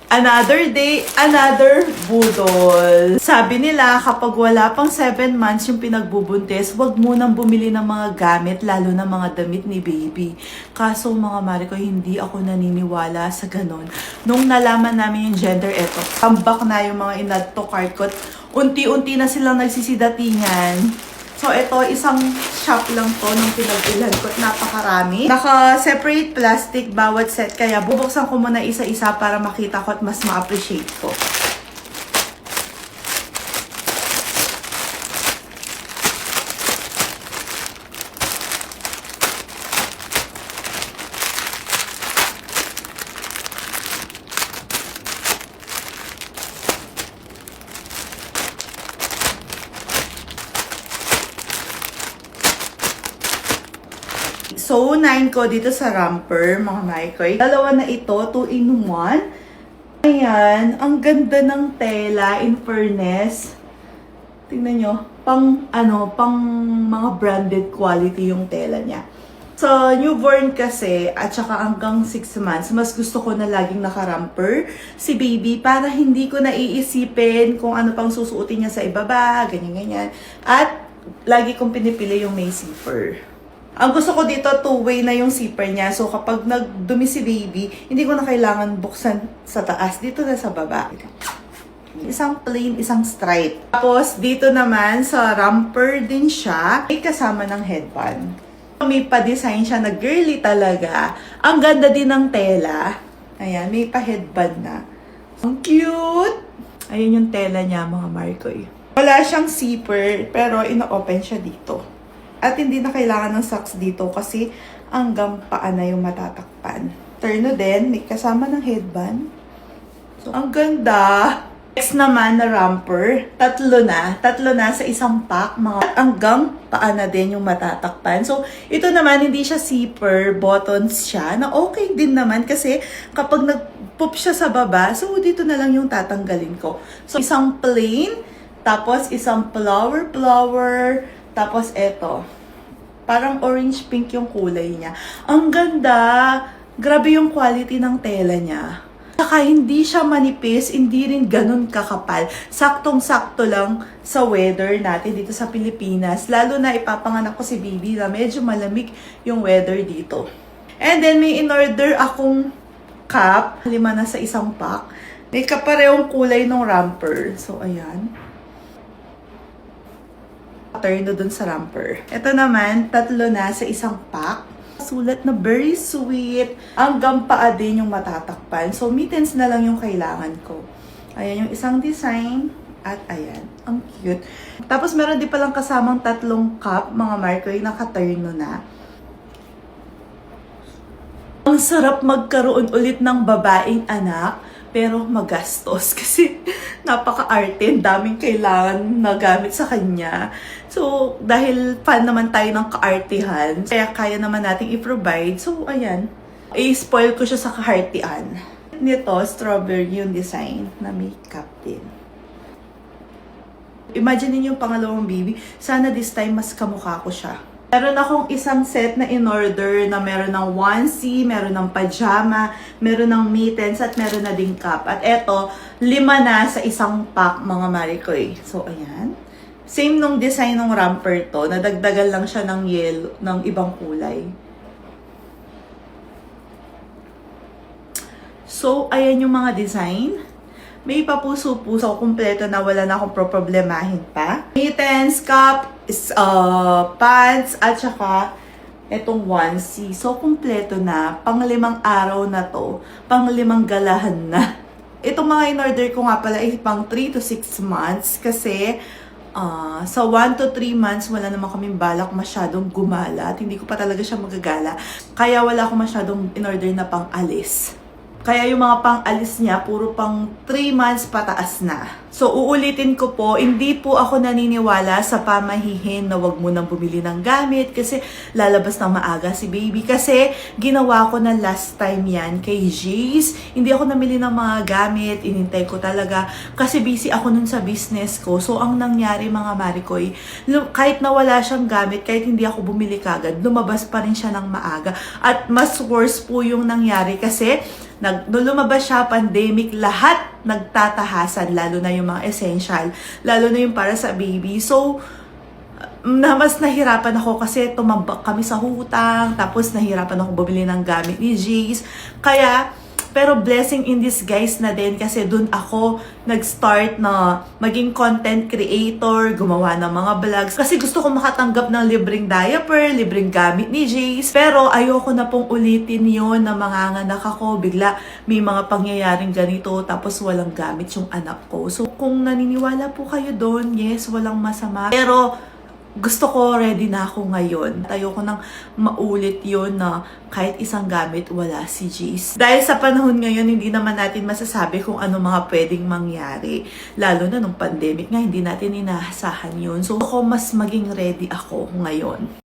Another day, another budol. Sabi nila, kapag wala pang 7 months yung pinagbubuntis, wag munang bumili ng mga gamit, lalo na mga damit ni baby. Kaso mga mare ko, hindi ako naniniwala sa ganun. Nung nalaman namin yung gender, eto, tambak na yung mga inad to cart ko. Unti-unti na silang nagsisidatingan. So, ito, isang shop lang to nung pinagbilhan ko at napakarami. Naka-separate plastic bawat set, kaya bubuksan ko muna isa-isa para makita ko at mas ma-appreciate ko. So, 9 ko dito sa Romper, mga Maikoy. Dalawa na ito, 2 in 1. Ayan, ang ganda ng tela, in fairness. Tingnan nyo, pang mga branded quality yung tela niya. So, newborn kasi, at saka hanggang 6 months, mas gusto ko na laging naka-romper si baby para hindi ko naiisipin kung ano pang susuotin niya sa ibaba, ganyan-ganyan. At lagi kong pinipili yung may zipper. Ang gusto ko dito, 2-way na yung zipper niya. So, kapag nagdumi si baby, hindi ko na kailangan buksan sa taas. Dito na sa baba. Isang plain, isang stripe. Tapos, dito naman, sa romper din siya. May kasama ng headband. May pa-design siya na girly talaga. Ang ganda din ng tela. Ayan, may pa-headband na. Ang cute! Ayun yung tela niya, mga Marcoy. Wala siyang zipper, pero ino-open siya dito. At hindi na kailangan ng socks dito kasi hanggang paa na yung matatakpan. Terno din, may kasama ng headband. So, ang ganda. Next naman na romper. Tatlo na sa isang pack. Hanggang paa na din yung matatakpan. So, ito naman, hindi siya zipper, buttons siya. Na okay din naman kasi kapag nag-pop siya sa baba, so dito na lang yung tatanggalin ko. So, isang plain, tapos isang flower, tapos eto, parang orange-pink yung kulay niya. Ang ganda! Grabe yung quality ng tela niya. Saka hindi siya manipis, hindi rin ganun kakapal. Saktong-sakto lang sa weather natin dito sa Pilipinas. Lalo na ipapanganak ko si baby na medyo malamig yung weather dito. And then may in-order akong cap. 5 na sa isang pack. May kaparehong kulay ng romper. So, ayan. Turno dun sa romper. Ito naman, 3 na sa isang pack. Sulat na very sweet. Hanggang paa din yung matatakpan. So, mittens na lang yung kailangan ko. Ayan yung isang design. At ayan, ang cute. Tapos, meron din palang kasamang 3 cup, mga Marcoy, naka-turno na. Ang sarap magkaroon ulit ng babaeng anak. Pero magastos kasi napaka-arte, daming kailangan na gamit sa kanya. So, dahil fan naman tayo ng kaartihan, kaya kaya naman nating i-provide. So, ayan, i-spoil ko siya sa kaartihan. Nito, strawberry yung design na makeup din. Imagine niyo yung pangalawang baby, sana this time mas kamukha ko siya. Meron akong isang set na in-order na meron ng onesie, meron ng pajama, meron ng mittens, at meron na ding cup. At eto, 5 na sa isang pack, mga Marikoy. So, ayan. Same nung design ng romper to, nadagdagan lang siya ng yellow, ng ibang kulay. So, ayan yung mga design. May papuso-puso, kumpleto na, wala na akong problemahin pa. Mittens, cup, pants, at saka etong onesie. So, kumpleto na. Pang-5 araw na to. Pang-5 galahan na. Itong mga in-order ko nga pala ay pang 3 to 6 months kasi sa 1 to 3 months, wala naman kaming balak masyadong gumala at hindi ko pa talaga siya magagala. Kaya wala akong masyadong in-order na pang-alis. Kaya yung mga pang-alis niya, puro pang 3 months pataas na. So, uulitin ko po, hindi po ako naniniwala sa pamahihin na wag mo nang bumili ng gamit kasi lalabas ng maaga si baby. Kasi ginawa ko na last time yan kay Jace. Hindi ako namili ng mga gamit, inintay ko talaga kasi busy ako nun sa business ko. So, ang nangyari mga Marikoy, kahit nawala siyang gamit, kahit hindi ako bumili kagad, lumabas pa rin siya ng maaga. At mas worse po yung nangyari kasi Nung lumabas siya, pandemic, lahat nagtatahasan, lalo na yung mga essential, lalo na yung para sa baby. So, mas nahirapan ako kasi tumambak kami sa hutang, tapos nahirapan ako bumili ng gamit ni Jace. Kaya, pero blessing in disguise na din kasi dun ako nag-start na maging content creator, gumawa ng mga vlogs. Kasi gusto ko makatanggap ng libreng diaper, libreng gamit ni Jace. Pero ayoko na pong ulitin yon na manganganak ako, bigla may mga pangyayaring ganito, tapos walang gamit yung anak ko. So kung naniniwala po kayo doon, yes, walang masama. Pero gusto ko, ready na ako ngayon. Ayoko nang maulit yon na kahit isang gamit wala si Jace. Dahil sa panahon ngayon, hindi naman natin masasabi kung ano mga pwedeng mangyari. Lalo na nung pandemic nga, hindi natin inaasahan yun. So, ako mas maging ready ako ngayon.